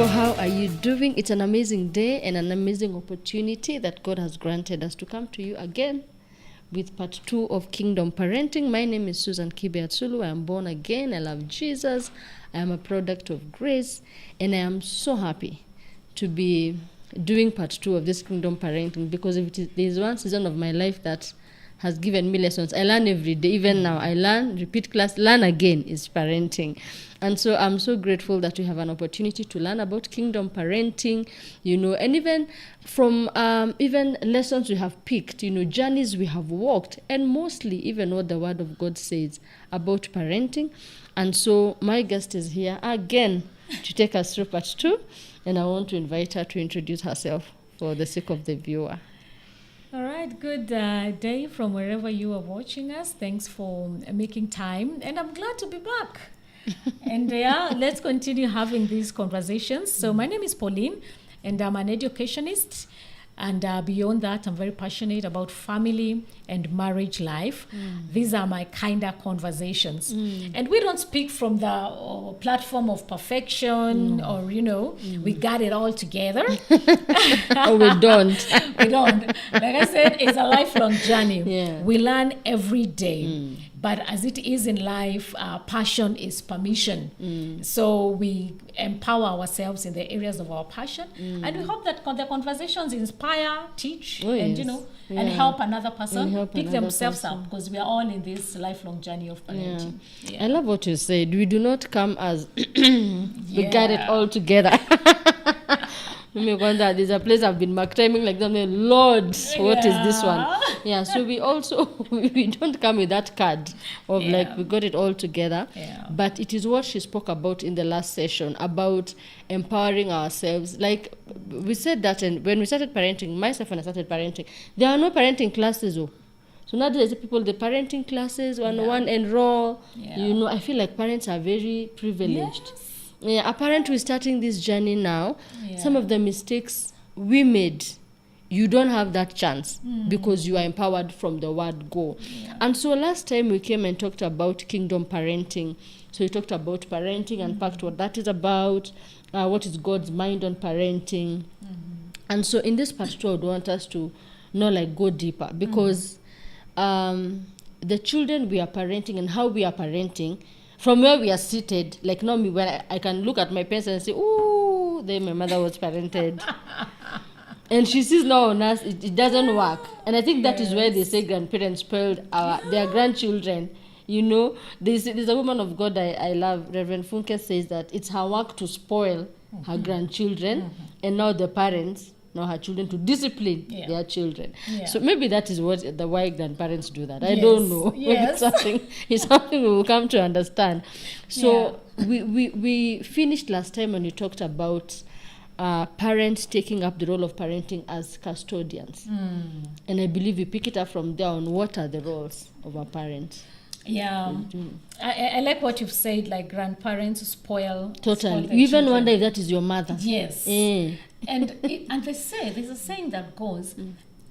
So how are you doing? It's an amazing day and an amazing opportunity that God has granted us to come to you again with part 2 of Kingdom Parenting. My name is Susan Kibe-Atsulu. I am born again. I love Jesus. I am a product of grace. And I am so happy to be doing part 2 of this Kingdom Parenting, because if there is one season of my life that has given me lessons, I learn every day. Even now, I learn, repeat class, learn again is parenting. And so I'm so grateful that we have an opportunity to learn about kingdom parenting, and even from even lessons we have picked, journeys we have walked, and mostly even what the Word of God says about parenting. And so my guest is here again to take us through part 2, and I want to invite her to introduce herself for the sake of the viewer. All right, good day from wherever you are watching us. Thanks for making time, and I'm glad to be back. And let's continue having these conversations. So my name is Pauline, and I'm an educationist. And beyond that, I'm very passionate about family and marriage life. These are my kind of conversations. And we don't speak from the platform of perfection or, we got it all together. Oh, we don't. We don't. Like I said, it's a lifelong journey. Yeah. We learn every day. But as it is in life, passion is permission. So we empower ourselves in the areas of our passion. And we hope that the conversations inspire, teach, and and help another person pick themselves up, because we are all in this lifelong journey of parenting. I love what you said. We do not come as we got it all together. There's a place I've been mark timing like that. Lord, what is this one? Yeah, so we also we don't come with that card of like we got it all together. Yeah. But it is what she spoke about in the last session about empowering ourselves. Like we said that, and when we started parenting, myself when I started parenting, there are no parenting classes. So now there's people, the parenting classes, one enroll. Yeah. I feel like parents are very privileged. Yes. Yeah, a parent who is starting this journey now, some of the mistakes we made, you don't have that chance because you are empowered from the word go. Yeah. And so last time we came and talked about kingdom parenting. So we talked about parenting, unpacked what that is about, what is God's mind on parenting. And so in this part 2, I would want us to go deeper, because the children we are parenting and how we are parenting, from where we are seated, like me, when I can look at my parents and say, "Ooh, my mother was parented," and she sees now on us, it doesn't work. And I think that is where they say grandparents spoiled their grandchildren. There's a woman of God I love, Reverend Funke, says that it's her work to spoil her grandchildren, and now the parents. Now her children to discipline their children. Yeah. So maybe that is why grandparents do that. I don't know. Yes. It's something we will come to understand. So we finished last time when you talked about parents taking up the role of parenting as custodians. And I believe we pick it up from there on what are the roles of our parents. Yeah, I like what you've said, like grandparents spoil. Totally. You even wonder if that is your mother. Yes. And they say, there's a saying that goes,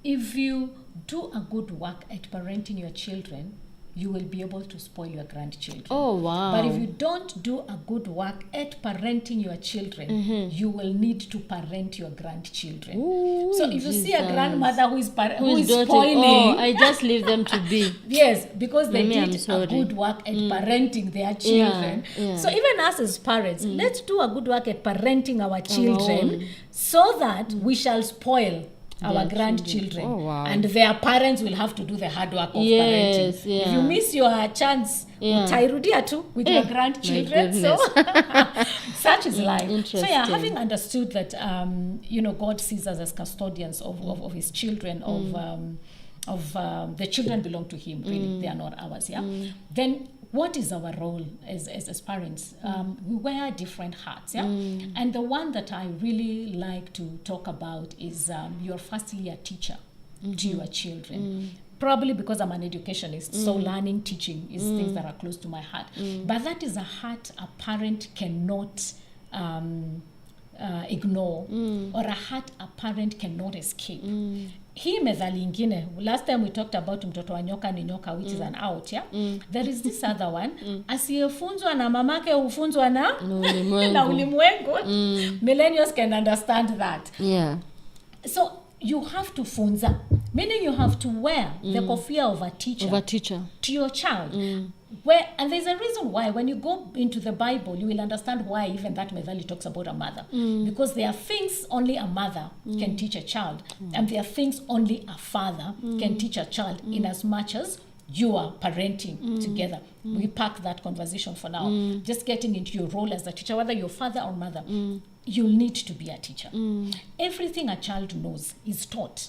if you do a good work at parenting your children, you will be able to spoil your grandchildren. Oh, wow. But if you don't do a good work at parenting your children, you will need to parent your grandchildren. Ooh, so if you see a grandmother who is spoiling... I just leave them to be. Yes, because they did a good work at parenting their children. Yeah. So even us as parents, let's do a good work at parenting our children so that we shall spoil our grandchildren. Oh, wow. And their parents will have to do the hard work of parenting. Yeah. If you miss your chance, utairudia too with your grandchildren. So such is life. So having understood that God sees us as custodians of his children, of the children belong to him, really. They are not ours. Then what is our role as parents? We wear different hats, and the one that I really like to talk about is you're firstly a teacher to your children. Probably because I'm an educationist, so learning, teaching is things that are close to my heart. But that is a hat a parent cannot ignore, or a hat a parent cannot escape. hii methali ingine, last time we talked about mtoto wa nyoka ni nyoka, which is an out, yeah? There is this other one, asiyefunzwa na mamake hufunzwa na ulimwengu. Millennials can understand that. Yeah. So you have to funza, meaning you have to wear the kofia of a teacher to your child. And there's a reason why when you go into the Bible, you will understand why even that methali talks about a mother. Because there are things only a mother can teach a child, and there are things only a father can teach a child, in as much as you are parenting together. We park that conversation for now. Just getting into your role as a teacher, whether you're father or mother, you'll need to be a teacher. Everything a child knows is taught.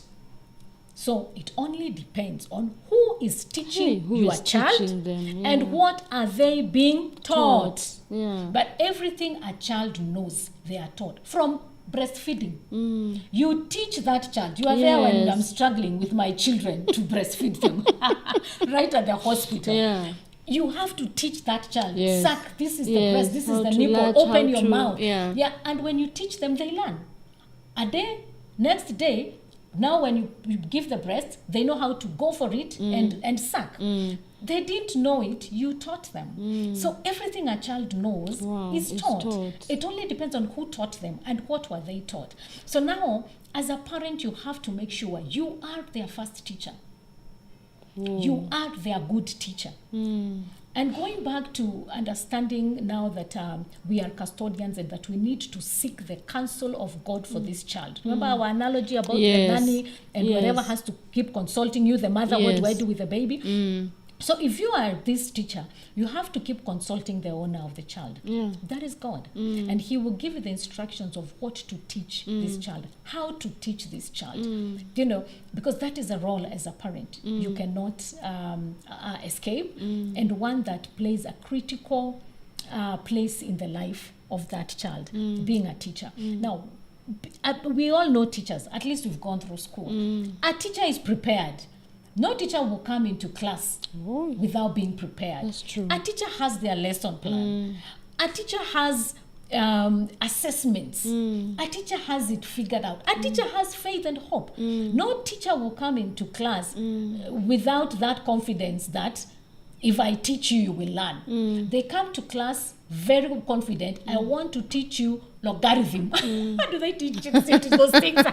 So it only depends on who is teaching your child them, and what are they being taught. Yeah. But everything a child knows, they are taught. From breastfeeding, you teach that child. You are there when I'm struggling with my children to breastfeed them, right at the hospital. Yeah. You have to teach that child, suck, this is the breast, this is the nipple, open your mouth. Yeah. And when you teach them, they learn. Next day, now when you give the breast, they know how to go for it and suck. They didn't know it, you taught them. So everything a child knows is taught. It only depends on who taught them and what were they taught. So now, as a parent, you have to make sure you are their first teacher. You are their good teacher. And going back to understanding now that we are custodians and that we need to seek the counsel of God for this child. Remember our analogy about the nanny and whoever has to keep consulting you, the mother, what do I do with the baby? So if you are this teacher, you have to keep consulting the owner of the child. That is God. And he will give you the instructions of what to teach this child, how to teach this child. You know, because that is a role as a parent. You cannot escape, and one that plays a critical place in the life of that child, being a teacher. Now, we all know teachers, at least we've gone through school. A teacher is prepared. No teacher will come into class without being prepared. That's true. A teacher has their lesson plan. A teacher has assessments. A teacher has it figured out. A teacher has faith and hope. No teacher will come into class without that confidence that if I teach you, you will learn. They come to class very confident. I want to teach you logarithm. How do they teach those things?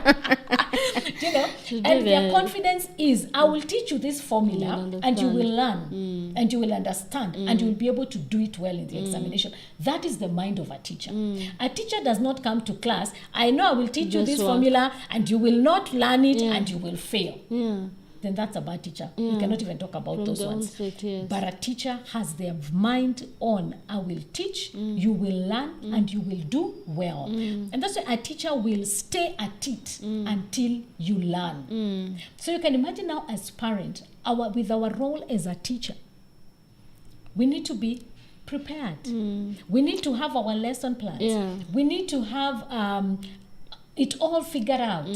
You know, and their confidence is, I will teach you this formula and you will learn and you will understand and you will be able to do it well in the examination. That is the mind of a teacher. A teacher does not come to class, I know I will teach you this formula and you will not learn it and you will fail. Then that's a bad teacher. You cannot even talk about from those ones. But a teacher has their mind on, I will teach, you will learn, and you will do well. And that's why a teacher will stay at it until you learn. So you can imagine now as parent, with our role as a teacher, we need to be prepared. We need to have our lesson plans. We need to have it all figured out.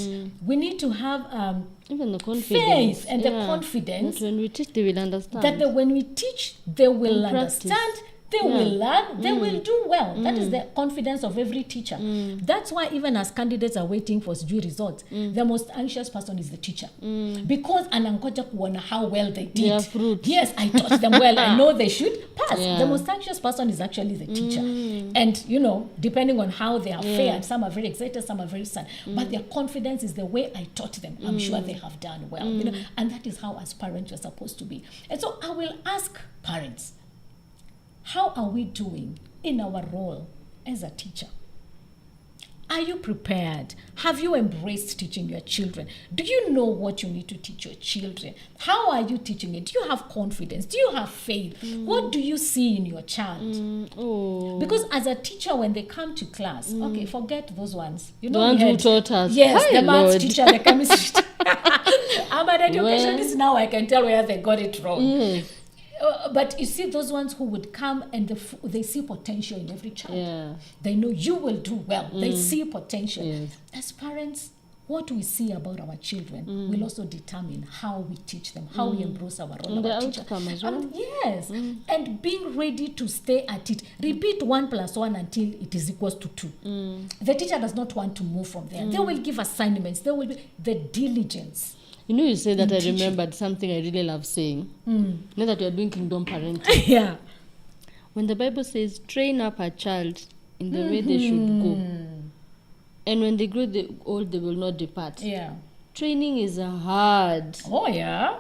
We need to have even the confidence, faith and the confidence that when we teach, they will understand. That when we teach, they will understand, they will learn, they will do well. That is the confidence of every teacher. That's why even as candidates are waiting for SJUI results, the most anxious person is the teacher. Because anangoja kuona how well they did. Yes, I taught them well. I know they should pass. The most anxious person is actually the teacher. And, you know, depending on how they have fared, some are very excited, some are very sad. But their confidence is the way I taught them. I'm sure they have done well. You know, and that is how as parents we're supposed to be. And so I will ask parents, how are we doing in our role as a teacher? Are you prepared? Have you embraced teaching your children? Do you know what you need to teach your children? How are you teaching it? Do you have confidence? Do you have faith? What do you see in your child? Because as a teacher, when they come to class, okay, forget those ones. You know, the ones who taught us. Yes, the maths teacher, the chemistry teacher. I'm an educationist now, I can tell where they got it wrong. But you see those ones who would come and they see potential in every child. They know you will do well. They see potential. As parents, what we see about our children will also determine how we teach them, how we embrace our role and of the teacher. Outcome as well. Yes, and being ready to stay at it. Repeat 1 + 1 until it is equals to 2. The teacher does not want to move from there. They will give assignments. There will be the diligence. You know, you say that, I remembered something I really love saying. Now that we are doing kingdom parenting. Yeah. When the Bible says, train up a child in the way they should go, and when they grow old, they will not depart. Yeah. Training is hard. Oh, yeah.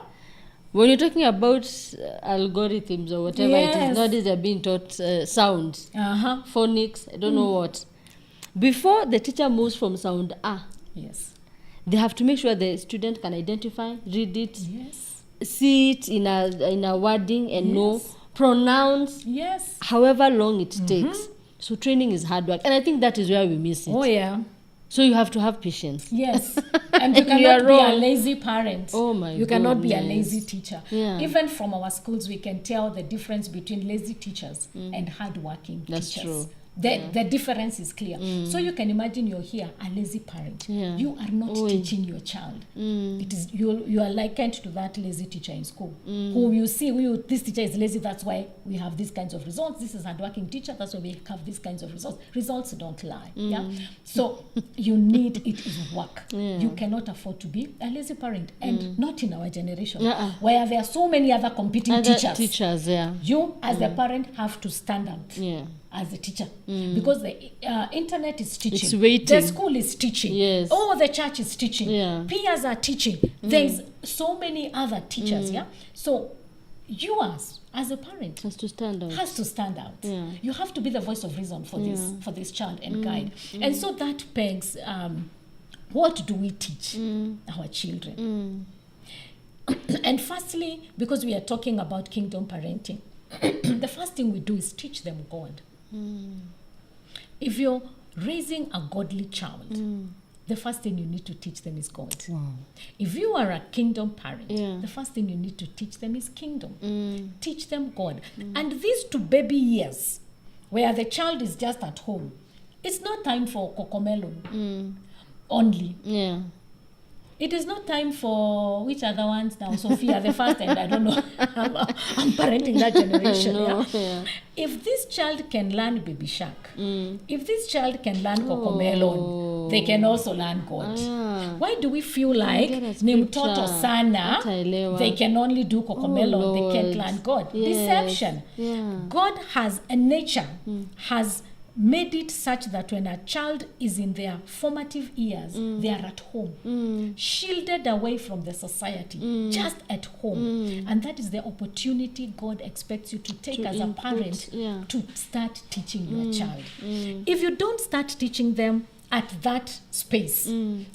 When you're talking about algorithms or whatever it is, nowadays they're being taught sound, phonics, I don't know what. Before the teacher moves from sound A, they have to make sure the student can identify, read it, see it in a wording and know, pronounce, however long it takes. So training is hard work. And I think that is where we miss it. Oh, yeah. So you have to have patience. Yes. And you cannot be a lazy parent. Oh my God. You cannot be a lazy teacher. Yeah. Even from our schools, we can tell the difference between lazy teachers and hardworking That's teachers. True. The difference is clear. So you can imagine you're here, a lazy parent. You are not teaching your child. It is you are likened to that lazy teacher in school. Who you see, this teacher is lazy, that's why we have these kinds of results. This is a hardworking teacher, that's why we have these kinds of results. Results don't lie. Yeah. So you need, it is work. You cannot afford to be a lazy parent. And not in our generation, where there are so many other competing teachers. You as the parent have to stand out. As a teacher, because the internet is teaching, it's waiting. The school is teaching, the church is teaching, peers are teaching, there's so many other teachers, so yours as a parent has to stand out. You have to be the voice of reason for this child and guide. And so that begs, what do we teach our children? And firstly, because we are talking about kingdom parenting, the first thing we do is teach them God. If you're raising a godly child, the first thing you need to teach them is God. If you are a kingdom parent, the first thing you need to teach them is kingdom. Teach them God. And these 2 baby years, where the child is just at home, it's not time for cocomelon only. It is not time for, which are the ones now, Sophia, the first, and I don't know, I'm parenting that generation. If this child can learn Baby Shark, if this child can learn Cocomelon, they can also learn God. Why do we feel like Nimtoto Sana, they can only do Cocomelon, they can't learn God? Deception. God has a nature, has made it such that when a child is in their formative years, they are at home, shielded away from the society, just at home. And that is the opportunity God expects you to take as a parent to start teaching your child. If you don't start teaching them at that space,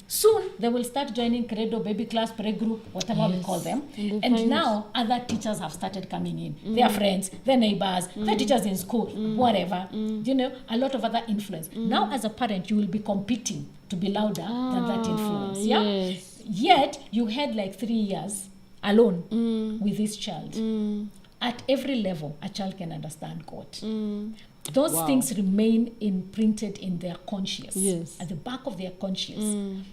soon they will start joining credo, baby class, playgroup, whatever we call them. And now other teachers have started coming in, their friends, their neighbors, their teachers in school, whatever, you know, a lot of other influence. Now as a parent, you will be competing to be louder than that influence. Yet you had like 3 years alone with this child. At every level, a child can understand God. Those things remain imprinted in their conscience, at the back of their conscience.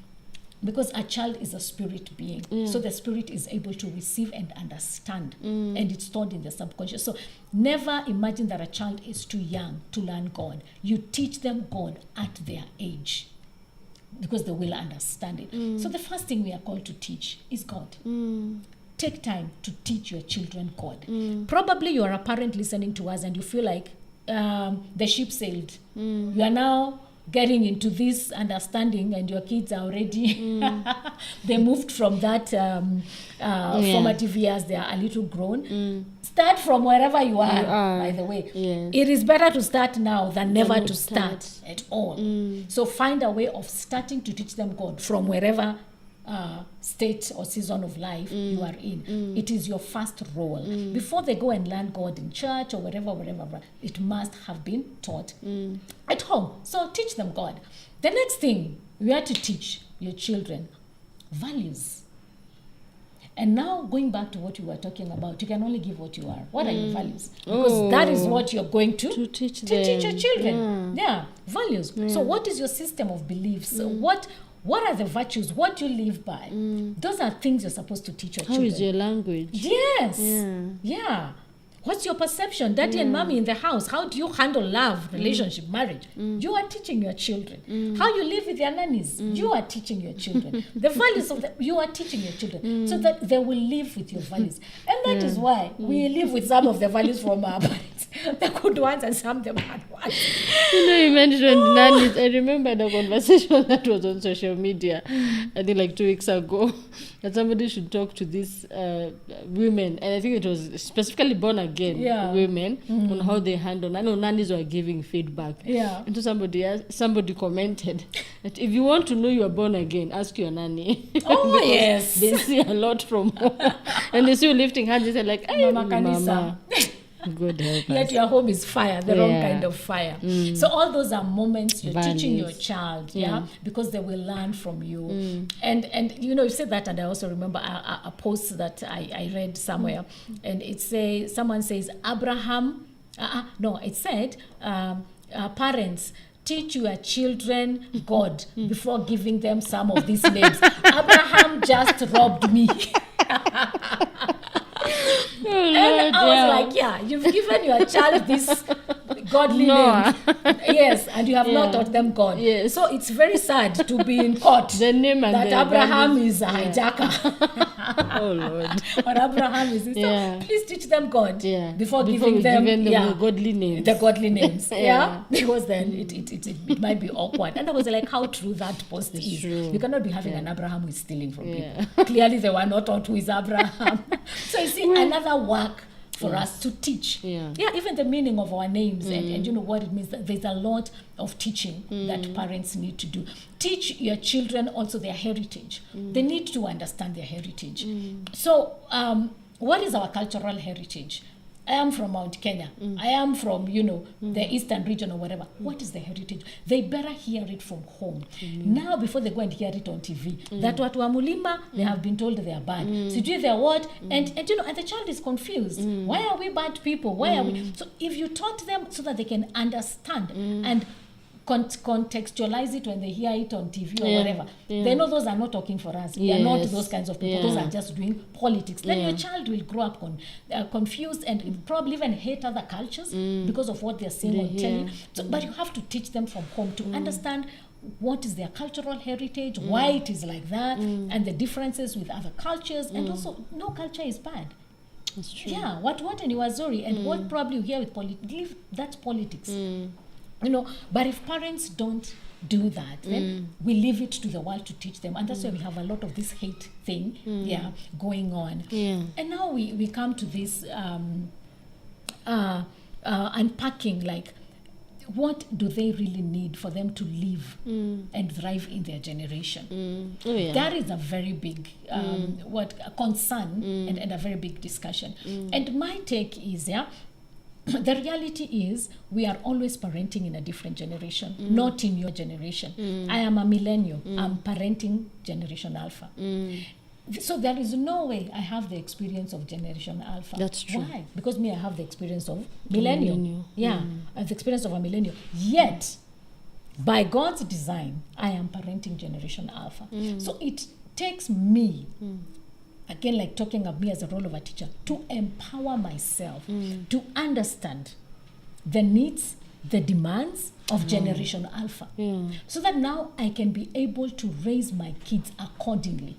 Because a child is a spirit being. So the spirit is able to receive and understand. And it's stored in the subconscious. So never imagine that a child is too young to learn God. You teach them God at their age, because they will understand it. So the first thing we are called to teach is God. Take time to teach your children God. Probably you are a parent listening to us and you feel like the ship sailed. You are now getting into this understanding and your kids are already they moved from that formative years, they are a little grown. Start from wherever you are, by the way. It is better to start now than never to start at all. So find a way of starting to teach them God from wherever state or season of life you are in. It is your first role. Before they go and learn God in church or wherever, it must have been taught at home. So teach them God. The next thing you have to teach your children, values. And now going back to what you were talking about, you can only give what you are. What are your values? Because that is what you're going to teach your children. Values. So what is your system of beliefs? What are the virtues? What do you live by? Those are things you're supposed to teach your children. How is your language? Yes. What's your perception? Daddy and mommy in the house. How do you handle love, relationship, marriage? You are teaching your children. How you live with your nannies. You are teaching your children. The values of you are teaching your children. So that they will live with your values. And that is why we live with some of the values from our parents. The good ones and some the bad ones. You mentioned nannies. I remember the conversation that was on social media, I think like 2 weeks ago, that somebody should talk to these women, and I think it was specifically born again women, on how they handle. I know nannies were giving feedback. And so somebody commented that if you want to know you are born again, ask your nanny. Oh yes, they see a lot from home, and they see you lifting hands. They say like, "Hey, Mama." Good help us. Yet your home is fire, the wrong kind of fire. So all those are moments you're teaching your child, because they will learn from you. And you said that, and I also remember a post that I read somewhere, and someone says Abraham. It said parents, teach your children God before giving them some of these names. Abraham just robbed me. And I was like, you've given your child this godly name. Yes, and you have not taught them God. Yes. So it's very sad to be in court the name and that Abraham is a hijacker. Oh Lord. Or Abraham is. So please teach them God before giving them the godly names. The godly names. Because then it might be awkward. And I was like, how true that post is. True. You cannot be having an Abraham who is stealing from people. Clearly they were not taught who is Abraham. So you see, another work for us to teach. Even the meaning of our names and you know what it means. There's a lot of teaching that parents need to do. Teach your children also their heritage. They need to understand their heritage. So what is our cultural heritage? I am from Mount Kenya. I am from, the eastern region or whatever. What is the heritage? They better hear it from home. Now, before they go and hear it on TV, that watu wa mulima, they have been told they are bad. Sijui they are what? And the child is confused. Why are we bad people? Why are we? So if you taught them so that they can understand and contextualize it when they hear it on TV or whatever, they know those are not talking for us. We are not those kinds of people. Those are just doing politics. Then your child will grow up confused and probably even hate other cultures because of what they're seeing on telly. So, but you have to teach them from home to understand what is their cultural heritage, why it is like that, and the differences with other cultures. And also, no culture is bad. That's true. Yeah, what and Wazori, and what probably you hear with politics, that's politics. But if parents don't do that, then we leave it to the world to teach them, and that's why we have a lot of this hate thing going on. And now we come to this unpacking, like, what do they really need for them to live and thrive in their generation? That is a very big concern and a very big discussion. And my take is the reality is we are always parenting in a different generation, not in your generation. I am a millennial. I'm parenting Generation Alpha. So there is no way I have the experience of Generation Alpha. That's true. Why? Because I have the experience of millennial. I have the experience of a millennial. Yet, by God's design, I am parenting Generation Alpha. So it takes me, again, like talking of me as a role of a teacher, to empower myself to understand the needs, the demands of Generation Alpha, so that now I can be able to raise my kids accordingly.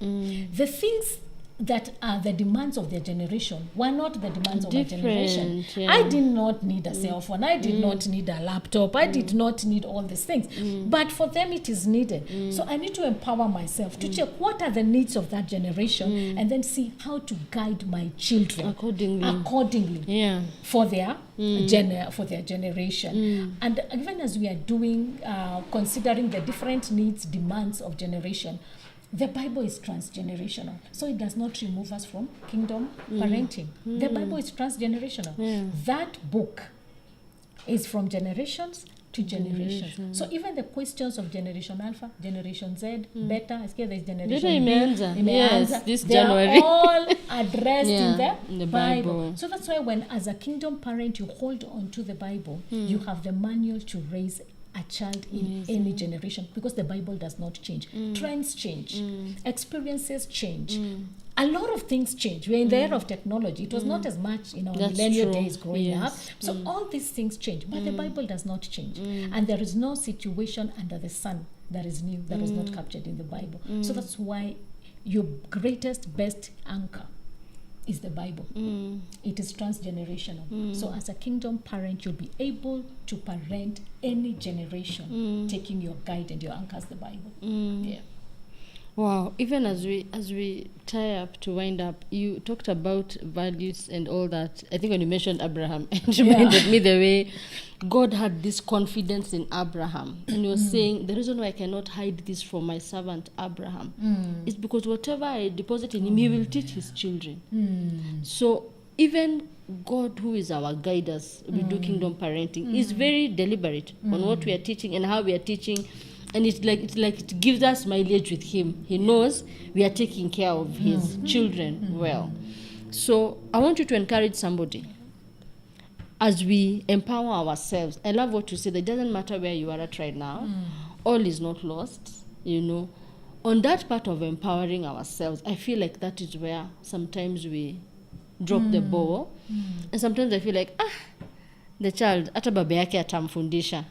The things that are the demands of their generation were not the demands of my generation. I did not need a cell phone. I did not need a laptop. I did not need all these things. But for them, it is needed. So I need to empower myself to check what are the needs of that generation and then see how to guide my children accordingly for their generation. And even as we are doing, considering the different needs, demands of generation, the Bible is transgenerational, so it does not remove us from kingdom parenting. The Bible is transgenerational. That book is from generations to generations. So even the questions of Generation Alpha, Generation Z, Beta, I scare there's Generation B, this they January. are all addressed in the Bible. So that's why when, as a kingdom parent, you hold on to the Bible, you have the manual to raise a child in any generation, because the Bible does not change. Trends change, experiences change. A lot of things change. We're in the era of technology. It was not as much in our millennial days growing up. So all these things change, but the Bible does not change. And there is no situation under the sun that is new, that was not captured in the Bible. So that's why your greatest, best anchor is the Bible. It is transgenerational. So as a kingdom parent, you'll be able to parent any generation, taking your guide and your anchor as the Bible. Yeah. Wow. Even as we tie up to wind up, you talked about values and all that. I think when you mentioned Abraham, it reminded me the way God had this confidence in Abraham. And he was saying, the reason why I cannot hide this from my servant Abraham is because whatever I deposit in him, he will teach his children. So even God, who is our guide as we do kingdom parenting, is very deliberate on what we are teaching and how we are teaching. And it's like it gives us mileage with him. He knows we are taking care of his children well. So I want you to encourage somebody as we empower ourselves. I love what you said. It doesn't matter where you are at right now. All is not lost, On that part of empowering ourselves, I feel like that is where sometimes we drop the ball. And sometimes I feel like, the child, hata baba yake atamfundisha.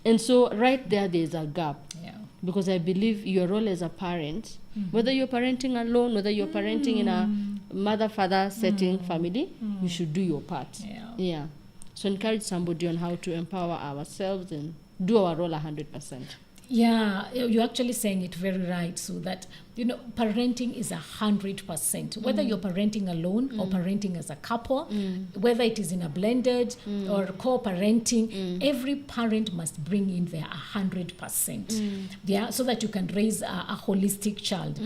And so right there's a gap. Yeah. Because I believe your role as a parent, whether you're parenting alone, whether you're parenting in a mother-father setting family, you should do your part. Yeah. So encourage somebody on how to empower ourselves and do our role 100%. Yeah, you're actually saying it very right. So that, parenting is 100%. Whether you're parenting alone or parenting as a couple, whether it is in a blended or co-parenting, every parent must bring in their 100%. Yeah, so that you can raise a holistic child.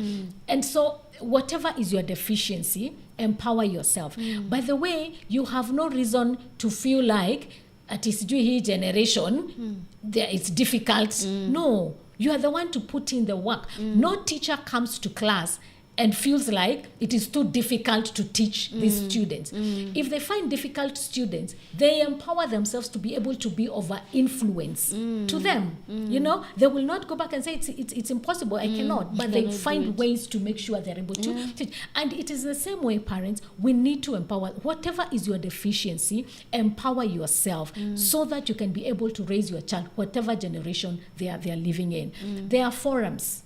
And so whatever is your deficiency, empower yourself. By the way, you have no reason to feel like at least hii generation it's difficult. No, you are the one to put in the work. No teacher comes to class and feels like it is too difficult to teach these students. If they find difficult students, they empower themselves to be able to be of an influence to them. They will not go back and say it's impossible, I cannot, but they find ways to make sure they're able to teach. And it is the same way, parents, we need to empower. Whatever is your deficiency, empower yourself so that you can be able to raise your child, whatever generation they are living in. There are forums.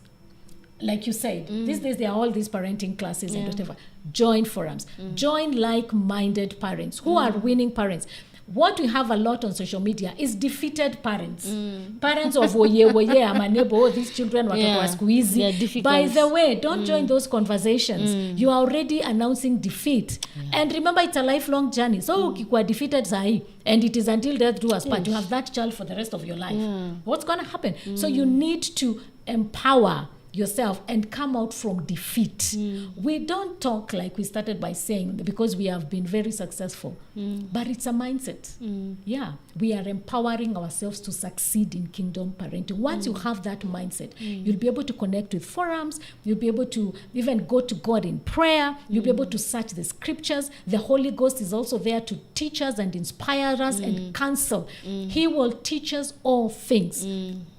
Like you said, these days there are all these parenting classes and whatever. Join forums. Join like-minded parents who are winning parents. What we have a lot on social media is defeated parents. Parents of oye, amanebo, these children watoto wa siku hizi. By the way, don't join those conversations. You are already announcing defeat. And remember, it's a lifelong journey. So ukikuwa defeated sahi, and it is until death do us part, you have that child for the rest of your life. What's going to happen? So you need to empower yourself and come out from defeat. We don't talk like we started by saying because we have been very successful, but it's a mindset. Yeah, we are empowering ourselves to succeed in kingdom parenting. Once you have that mindset, you'll be able to connect with forums, you'll be able to even go to God in prayer, you'll be able to search the scriptures. The Holy Ghost is also there to teach us and inspire us and counsel. He will teach us all things.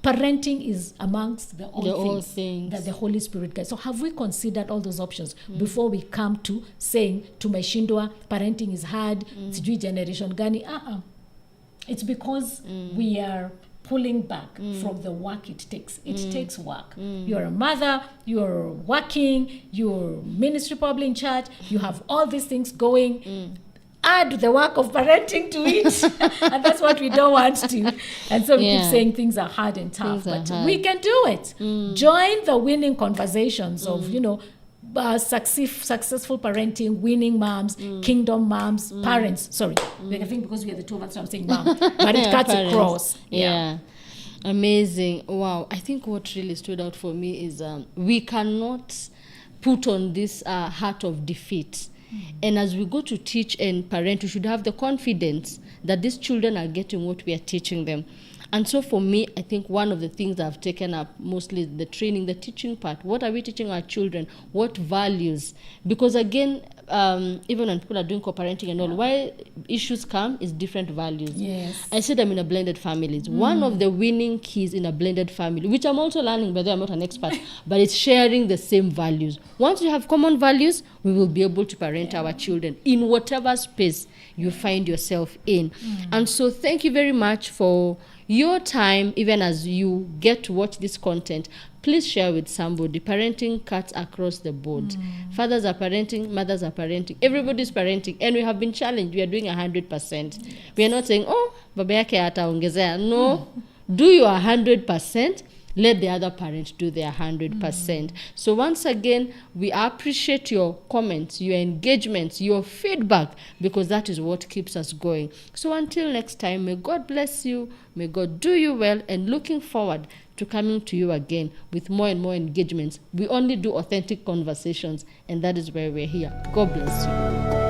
Parenting is amongst the all things that the Holy Spirit guides. So have we considered all those options before we come to saying tumeshindwa, parenting is hard, sijui generation gani? It's because we are pulling back from the work it takes. It takes work. You're a mother, you're working, you're ministry probably in church, you have all these things going. Add the work of parenting to it. And that's what we don't want to. And so we keep saying things are hard and tough, but we can do it. Join the winning conversations of, successful parenting, winning moms, kingdom moms, parents. Sorry, I think because we are the two of us, so I'm saying mom, but it cuts across. Yeah. Amazing. Wow. I think what really stood out for me is we cannot put on this heart of defeat. And as we go to teach and parent, we should have the confidence that these children are getting what we are teaching them. And so for me, I think one of the things I've taken up mostly the training, the teaching part. What are we teaching our children? What values? Because again, even when people are doing co-parenting and all, why issues come is different values. Yes. I said I'm in a blended families. One of the winning keys in a blended family, which I'm also learning, but I'm not an expert, but it's sharing the same values. Once you have common values, we will be able to parent our children in whatever space you find yourself in. And so thank you very much for your time, even as you get to watch this content. Please share with somebody. Parenting cuts across the board. Fathers are parenting, mothers are parenting, everybody's parenting, and we have been challenged. We are doing 100%. We are not saying, oh, baba yake ataongezea. No, do your 100%. Let the other parent do their 100%. So once again, we appreciate your comments, your engagements, your feedback, because that is what keeps us going. So until next time, may God bless you, may God do you well, and looking forward to coming to you again with more and more engagements. We only do authentic conversations, and that is why we're here. God bless you.